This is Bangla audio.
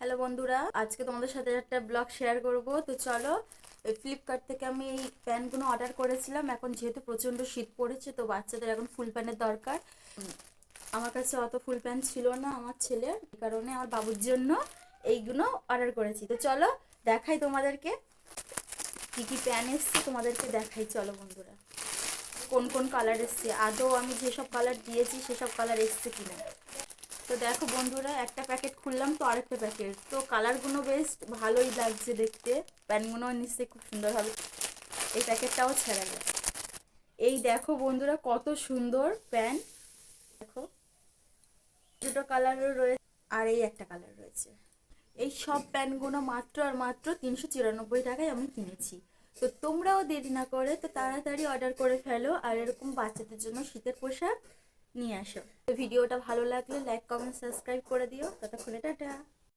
হ্যালো বন্ধুরা, আজকে তোমাদের সাথে একটা ব্লগ শেয়ার করব। তো চলো, ফ্লিপকার্ট থেকে আমি এই প্যান্টগুলো অর্ডার করেছিলাম। এখন যেহেতু প্রচণ্ড শীত পড়েছে, তো বাচ্চাদের এখন ফুল প্যান্টের দরকার। আমার কাছে অত ফুল প্যান্ট ছিল না আমার ছেলের, এই কারণে আমার বাবুর জন্য এইগুলো অর্ডার করেছি। তো চলো দেখাই তোমাদেরকে কী কী প্যান্ট এসছে, তোমাদেরকে দেখাই। চলো বন্ধুরা, কোন কোন কালার এসছে, আদৌ আমি যেসব কালার দিয়েছি সেসব কালার এসছে কিনা। তো দেখো বন্ধুরা, একটা প্যাকেট খুললাম তো আরেকটা প্যাকেট, তো কালারগুলো বেশ ভালোই লাগছে দেখতে। প্যান্টগুলো নিশ্চয়ই খুব সুন্দর হবে। এই প্যাকেটটাও ছেড়ে গেল। এই দেখো বন্ধুরা, কত সুন্দর প্যান্ট। দেখো, দুটো কালারও রয়েছে আর এই একটা কালার রয়েছে। এই সব প্যান্টগুলো মাত্র আর মাত্র 394 টাকায় আমি কিনেছি। তো তোমরাও দেরি না করে তো তাড়াতাড়ি অর্ডার করে ফেলো, আর এরকম বাচ্চাদের জন্য শীতের পোশাক নিয়ে আসো। তো ভিডিওটা ভালো লাগলে লাইক কমেন্ট সাবস্ক্রাইব করে দিও। ততক্ষণে টাটা।